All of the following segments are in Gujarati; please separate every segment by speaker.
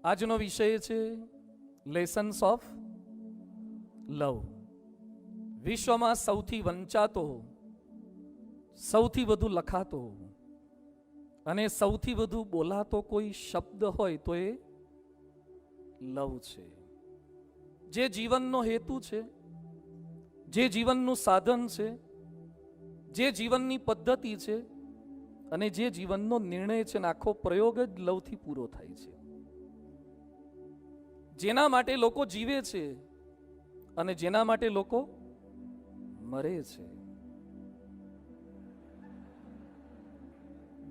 Speaker 1: આજનો વિષય છે લેસન્સ ઓફ લવ. વિશ્વમાં સૌથી વંચાતો, સૌથી વધુ લખાતો અને સૌથી વધુ બોલાતો કોઈ શબ્દ હોય તો એ લવ છે. જે જીવનનો હેતુ છે, જે જીવનનું સાધન છે, જે જીવનની પદ્ધતિ છે અને જે જીવનનો નિર્ણય છે, આખો પ્રયોગ જ લવથી પૂરો થાય છે. જેના માટે લોકો જીવે છે અને જેના માટે લોકો મરે છે.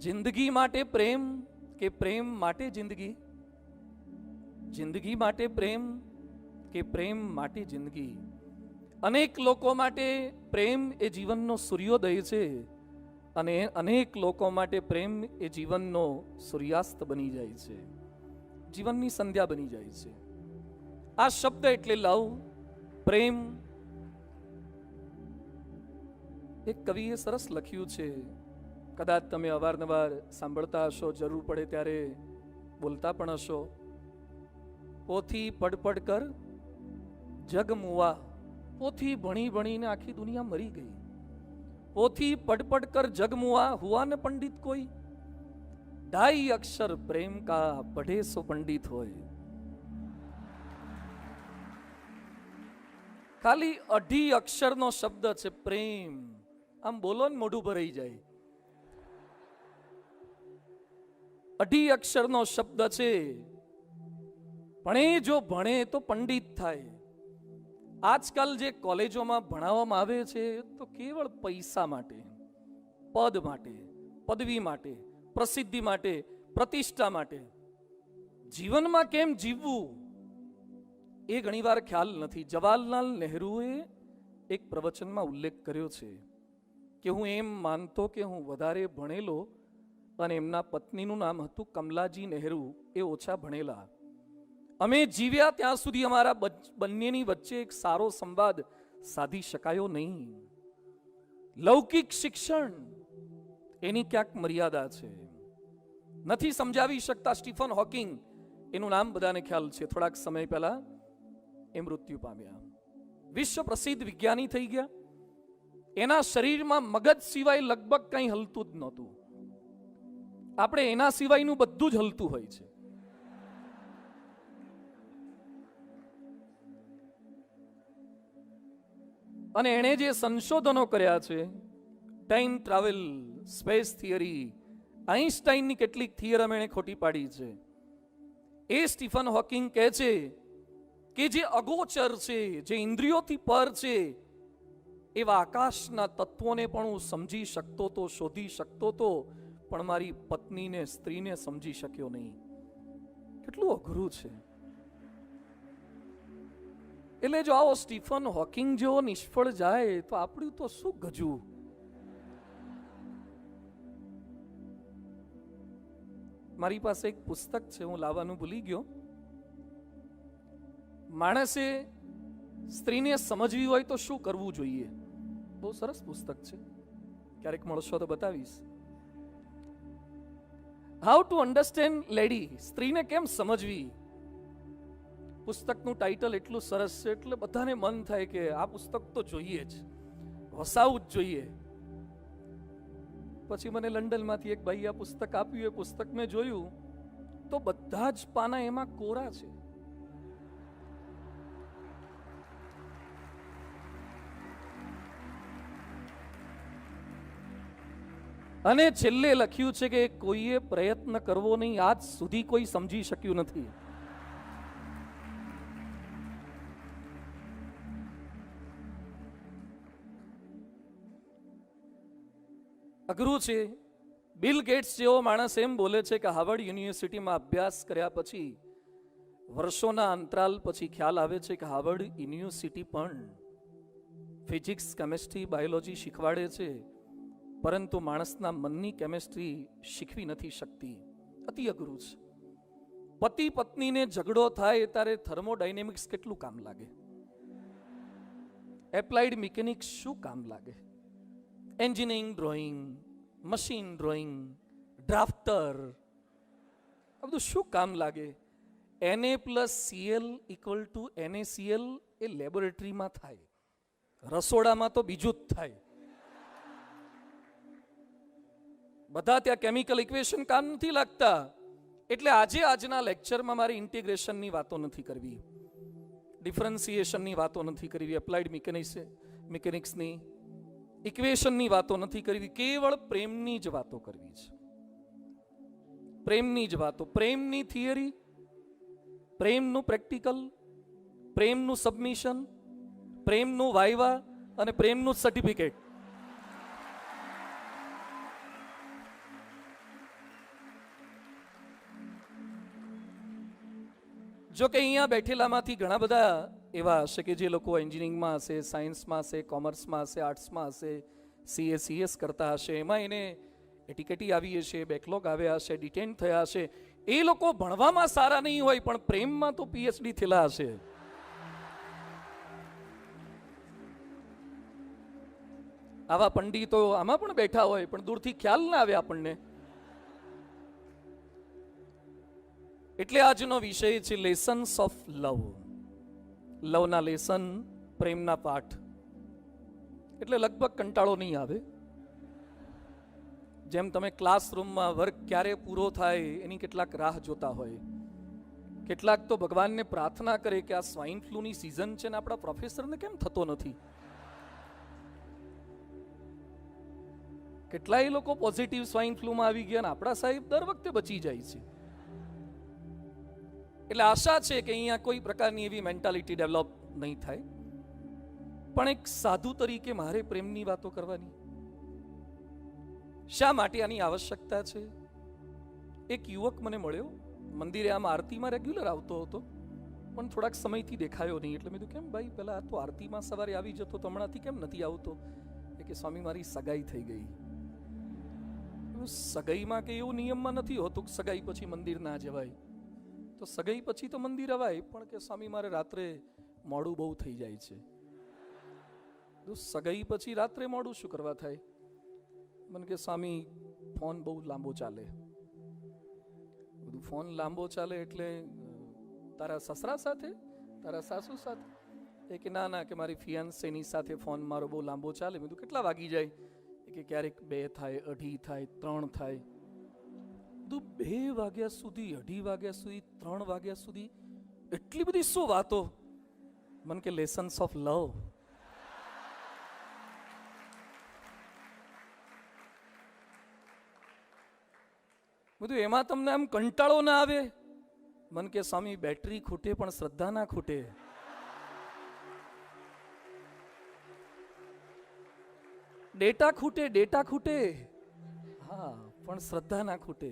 Speaker 1: જિંદગી માટે પ્રેમ કે પ્રેમ માટે જિંદગી, જિંદગી માટે પ્રેમ કે પ્રેમ માટે જિંદગી. અનેક લોકો માટે પ્રેમ એ જીવનનો સૂર્યોદય છે અને અનેક લોકો માટે પ્રેમ એ જીવનનો સૂર્યાસ્ત બની જાય છે, જીવનની સંધ્યા બની જાય છે. આ શબ્દ એટલે લવ, પ્રેમ. એક કવિએ સરસ લખ્યું છે, કદાચ તમે અવારનવાર સાંભળતા હશો, જરૂર પડે ત્યારે બોલતા પણ હશો. પોથી પડપડ કર જગ મુવા, પોથી ભણી ભણીને આખી દુનિયા મરી ગઈ. પોથી પડપડ કર જગ મુવા, હુआ ન પંડિત કોઈ, 2.5 અક્ષર પ્રેમ કા પઢે સો પંડિત હોય. ખાલી 2.5 અક્ષરનો શબ્દ છે પ્રેમ. આમ બોલો ને મોઢું ભરાઈ જાય. 2.5 અક્ષરનો શબ્દ છે, પણ એ જો ભણે તો પંડિત થાય. આજકાલ જે કોલેજોમાં ભણાવવામાં આવે છે તો કેવળ પૈસા માટે, પદ માટે, પદવી માટે, પ્રસિદ્ધિ માટે, પ્રતિષ્ઠા માટે. જીવનમાં કેમ જીવવું એ ઘણીવાર ખ્યાલ નથી. જવાહરલાલ નહેરુએ એક પ્રવચનમાં ઉલ્લેખ કર્યો છે કે હું એમ માનતો કે હું વધારે ભણેલો અને એમના પત્નીનું નામ હતું કમલાજી નહેરુ, એ ઓછા ભણેલા. અમે જીવ્યા ત્યાં સુધી અમારા બંનેની વચ્ચે એક સારો સંવાદ સાધી શકાયો નહીં. લૌકિક શિક્ષણ એની ક્યાંક મર્યાદા છે, નથી સમજાવી શકતા. સ્ટીફન હોકિંગ, એનું નામ બધાને ખ્યાલ છે, થોડાક સમય પહેલા એ મૃત્યુ પામ્યા. વિશ્વ પ્રસિદ્ધ વિજ્ઞાની થઈ ગયા. એના શરીરમાં મગજ સિવાય લગભગ કંઈ હલતું જ નહોતું. આપણે એના સિવાયનું બધું જ હલતું હોય છે. અને એણે જે સંશોધનો કર્યા છે, ટાઈમ ટ્રાવેલ, સ્પેસ થિયરી, આઈન્સ્ટાઈનની કેટલીક થિયરમ એણે ખોટી પાડી છે. એ સ્ટીફન હોકિંગ કહે છે કે જે અગોચર છે, જે ઇન્દ્રિયોથી પર છે, એવા આકાશના તત્વોને પણ હું સમજી શકતો તો, શોધી શકતો તો, પણ મારી પત્નીને, સ્ત્રીને સમજી શક્યો નહીં. કેટલું અઘરું છે. એટલે જો આવો સ્ટીફન હોકિંગ જેવો નિષ્ફળ જાય તો આપણું તો શું ગજું. મારી પાસે એક પુસ્તક છે, હું લાવવાનું ભૂલી ગયો. માણસે સ્ત્રીને સમજવી હોય તો શું કરવું જોઈએ. બહુ સરસ પુસ્તક છે, ક્યારેક મળશો તો બતાવીશ. હાઉ ટુ અન્ડરસ્ટેન્ડ લેડી, સ્ત્રીને કેમ સમજવી. પુસ્તકનું ટાઇટલ એટલું સરસ છે એટલે બધાને મન થાય કે આ પુસ્તક તો જોઈએ જ, વસાવવું જ જોઈએ. પછી મને લંડનમાંથી એક ભાઈ આ પુસ્તક આપ્યું. એ પુસ્તક મેં જોયું તો બધા જ પાના એમાં કોરા છે. અને છેલ્લે લખ્યું છે કે કોઈએ પ્રયત્ન કરવો નહીં, આજ સુધી કોઈ સમજી શક્યું નથી. અઘરું છે. બિલ ગેટ્સ જેવો માણસ એમ બોલે છે કે હાર્વર્ડ યુનિવર્સિટીમાં અભ્યાસ કર્યા પછી, વર્ષોના અંતરાલ પછી ખ્યાલ આવે છે કે હાર્વર્ડ યુનિવર્સિટી પણ ફિઝિક્સ, કેમિસ્ટ્રી, બાયોલોજી શીખવાડે છે, પરંતુ માણસના મનની કેમિસ્ટ્રી શીખવી નથી શકતી. અતિ અઘરું છે. પતિ પત્નીને ઝઘડો થાય ત્યારે થર્મોડાયનેમિક્સ કેટલું કામ લાગે, એપ્લાઇડ મિકેનિક્સ શું કામ લાગે, engineering drawing, machine drawing, drafter, આ બધું શું કામ લાગે. Na+Cl = NaCl એ લેબોરેટરીમાં થાય, રસોડામાં તો બીજું જ થાય. બધા ત્યાં કેમિકલ ઇક્વેશન કામ નથી લાગતા. એટલે આજના લેક્ચરમાં મારે ઇન્ટિગ્રેશનની વાતો નથી કરવી, ડિફરન્સિએશનની વાતો નથી કરવી, એપ્લાઇડ મિકેનિક્સની ઇક્વેશનની વાતો નથી કરવી, કેવળ પ્રેમની જ વાતો કરવી છે. પ્રેમની જ વાતો, પ્રેમની થિયરી, પ્રેમનું પ્રેક્ટિકલ, પ્રેમનું સબમિશન, પ્રેમનું વાઇવા અને પ્રેમનું સર્ટિફિકેટ. જો કે અહીંયા બેઠેલામાંથી ઘણા બધા એવા હશે કે જે લોકો એન્જિનિયરિંગમાં હશે, સાયન્સમાં હશે, કોમર્સમાં હશે, આર્ટ્સમાં હશે, CS કરતા હશે, એમાં એને એટીકેટી આવી હશે, બેકલોગ આવ્યા હશે, ડિટેન થયા હશે. એ લોકો ભણવામાં સારા નહીં હોય પણ પ્રેમમાં તો PhD થયેલા હશે. આવા પંડિતો આમાં પણ બેઠા હોય પણ દૂરથી ખ્યાલ ના આવે આપણને. એટલે આજનો વિષય છે લેસન્સ ઓફ લવ. લવના લેસન, પ્રેમના પાઠ. એટલે લગભગ કંટાળો નહીં આવે. જેમ તમે ક્લાસરૂમમાં વર્ક ક્યારે પૂરો થાય એની કેટલાક રાહ જોતા હોય, કેટલાક તો ભગવાનને પ્રાર્થના કરે કે આ સ્વાઇન ફ્લૂની સિઝન છે ને આપણા પ્રોફેસરને કેમ થતો નથી. કેટલાય લોકો પોઝિટિવ સ્વાઇન ફ્લૂમાં આવી ગયા ને આપણા સાહેબ દર વખતે બચી જાય છે. એટલે આશા છે કે અહીંયા કોઈ પ્રકારની એવી મેન્ટાલિટી ડેવલપ નહીં થાય. પણ એક સાધુ તરીકે મારે પ્રેમની વાતો કરવાની શા માટે આની આવશ્યકતા છે? એક યુવક મને મળ્યો મંદિરે, આમ આરતીમાં રેગ્યુલર આવતો હતો પણ થોડાક સમયથી દેખાયો નહીં. એટલે મેં કીધું કેમ ભાઈ, પેલા આ તો આરતીમાં સવારે આવી જતો તો હમણાંથી કેમ નથી આવતો? કે સ્વામી મારી સગાઈ થઈ ગઈ. સગાઈમાં કે એવું નિયમમાં નથી હોતું કે સગાઈ પછી મંદિર ના જવાય. તો સગાઈ પછી તો મંદિર અવાય પણ કે સ્વામી મારે રાત્રે મોડું બહુ થઈ જાય છે. સગાઈ પછી રાત્રે મોડું શું કરવા થાય? મને કે સ્વામી ફોન બહુ લાંબો ચાલે. બધું ફોન લાંબો ચાલે એટલે તારા સસરા સાથે, તારા સાસુ સાથે? એ કે ના ના, કે મારી ફિયાન્સેની સાથે ફોન મારો બહુ લાંબો ચાલે. મેં કીધું કેટલા વાગી જાય? કે ક્યારેક 2 થાય, 2:30 થાય, 3 થાય. 2 વાગ્યા સુધી, 2:30 વાગ્યા સુધી, 3 વાગ્યા સુધી એટલી બધી શું વાતો? મને કે લેસન્સ ઓફ લવ. બધું એમાં તમને આમ કંટાળો ના આવે? મને કે સ્વામી બેટરી ખૂટે પણ શ્રદ્ધા ના ખૂટે. ડેટા ખૂટે હા, પણ શ્રદ્ધા ના ખૂટે.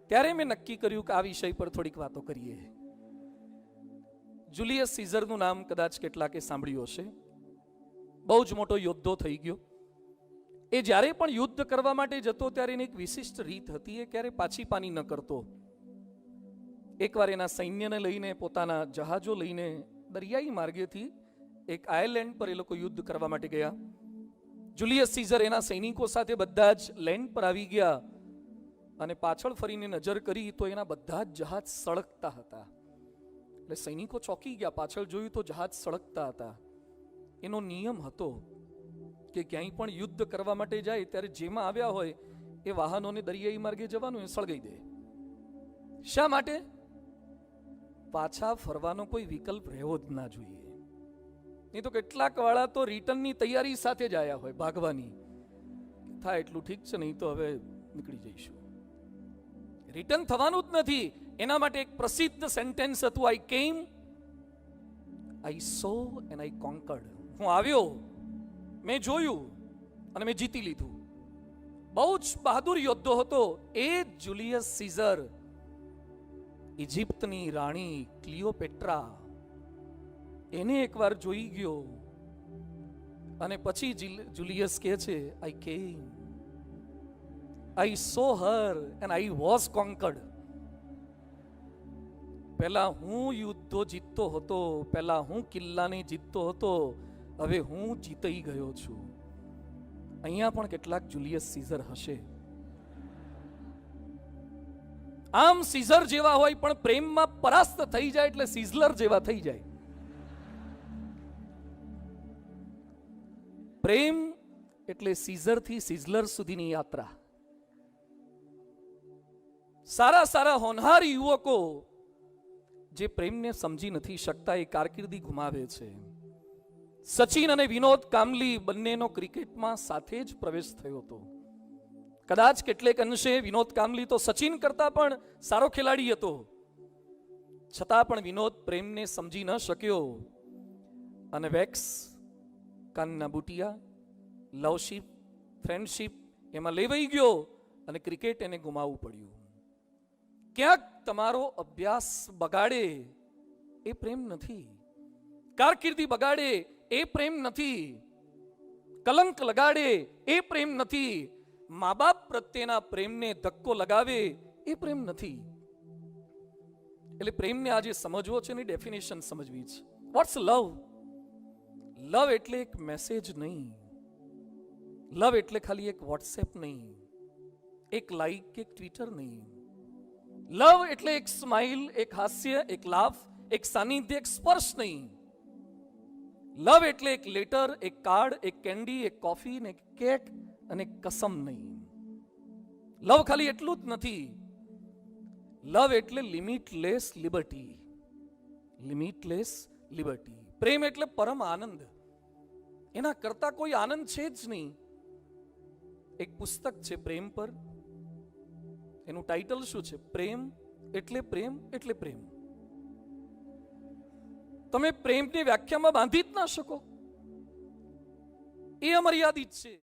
Speaker 1: ત્યારે મેં નક્કી કર્યું કે આ વિષય પર થોડીક વાતો કરીએ. જુલિયસ સીઝરનું નામ કદાચ કેટલાકે સાંભળ્યું હશે. બહુ જ મોટો યોદ્ધો થઈ ગયો. એ જ્યારે પણ યુદ્ધ કરવા માટે જતો ત્યારે એની એક વિશિષ્ટ રીત હતી. એ ક્યારે પાછી પાની ન કરતો. એકવાર એના સૈન્યને લઈને, પોતાના જહાજો લઈને દરિયાઈ માર્ગેથી એક આયર્લેન્ડ પર એ લોકો યુદ્ધ કરવા માટે ગયા. જુલિયસ સીઝર એના સૈનિકો સાથે બધા જ લેન્ડ પર આવી ગયા અને પાછળ ફરીને નજર કરી તો એના બધા જ જહાજ સળગતા હતા. એટલે સૈનિકો ચોંકી ગયા. પાછળ જોયું તો જહાજ સળગતા હતા. એનો નિયમ હતો કે ક્યાંય પણ યુદ્ધ કરવા માટે જાય ત્યારે જેમાં આવ્યા હોય એ વાહનોને દરિયાઈ માર્ગે જવાનું, એ સળગાઈ દે. શા માટે? પાછા ફરવાનો કોઈ વિકલ્પ રહેવો જ ના જોઈએ. નહીં તો કેટલાક વાળા તો રિટર્નની તૈયારી સાથે જ આવ્યા હોય, ભાગવાની. થાય એટલું ઠીક છે, નહીં તો હવે નીકળી જઈશું. રિટર્ન થવાનું જ નથી. એના માટે એક પ્રસિદ્ધ સેન્ટેન્સ હતું, આઈ કેમ, આઈ સો એન્ડ આઈ કોન્કર્ડ. હું આવ્યો, મેં જોયું અને મેં જીતી લીધું. બહુ જ બહાદુર યોદ્ધો હતો. એ જુલિયસ સીઝર ઇજિપ્તની રાણી ક્લિયોપેટ્રા એને એકવાર જોઈ ગયો અને પછી જુલિયસ કહે છે, આઈ કેમ, આઈ સો હર એન્ડ આઈ વોઝ કોન્કર્ડ. પહેલા હું યુદ્ધો જીતતો હતો, પહેલા હું કિલ્લાને જીતતો હતો, હવે હું જીતી ગયો છું. અહીંયા પણ કેટલાક જુલિયસ સીઝર હશે. આમ સીઝર જેવા હોય પણ પ્રેમમાં પરાસ્ત થઈ જાય એટલે સિઝલર જેવા થઈ જાય. પ્રેમ એટલે સીઝર થી સિઝલર સુધીની યાત્રા. સારા સારા હોનહાર યુવકો જે પ્રેમને સમજી નથી શકતા એ કારકિર્દી ગુમાવે છે. સચિન અને વિનોદ કામલી બંનેનો ક્રિકેટમાં સાથે જ પ્રવેશ થયો હતો. કદાચ કેટલેક અંશે વિનોદ કામલી તો સચિન કરતા પણ સારો ખેલાડી હતો, છતાં પણ વિનોદ પ્રેમને સમજી ન શક્યો અને વેક્સ, કાનના બુટિયા, લવશીપ, ફ્રેન્ડશીપ એમાં લેવાઈ ગયો અને ક્રિકેટ એને ગુમાવવું પડ્યું. ક્યાંક તમારો અભ્યાસ બગાડે એ પ્રેમ નથી, કારકિર્દી બગાડે એ પ્રેમ નથી, કલંક લગાડે એ પ્રેમ નથી, મા બાપ પ્રત્યેના પ્રેમને ધક્કો લગાવે એ પ્રેમ નથી. એટલે પ્રેમને આજે સમજવો છે ને ડેફિનેશન સમજવી છે. વોટ્સ લવ? લવ એટલે એક મેસેજ નહીં, લવ એટલે ખાલી એક વોટ્સએપ નહીં, એક લાઈક, એક ટ્વિટર નહીં. લવ એટલે એક સ્માઇલ, એક હાસ્ય, એક લાફ, એક સાનિધ્ય, એક સ્પર્શ નહીં. લવ એટલે એક લેટર, એક કાર્ડ, એક કેન્ડી, એક કોફી ને એક કેક અને કસમ નહીં. લવ ખાલી એટલું જ નથી. લવ એટલે લિમિટલેસ લિબર્ટી, લિમિટલેસ લિબર્ટી. પ્રેમ એટલે પરમ આનંદ, એના કરતા કોઈ આનંદ છે જ નહીં. એક પુસ્તક છે પ્રેમ પર, એનું ટાઇટલ શું છે? પ્રેમ એટલે પ્રેમ એટલે પ્રેમ. તમે પ્રેમની વ્યાખ્યામાં બાંધી જ ના શકો, એ અમર્યાદિત છે.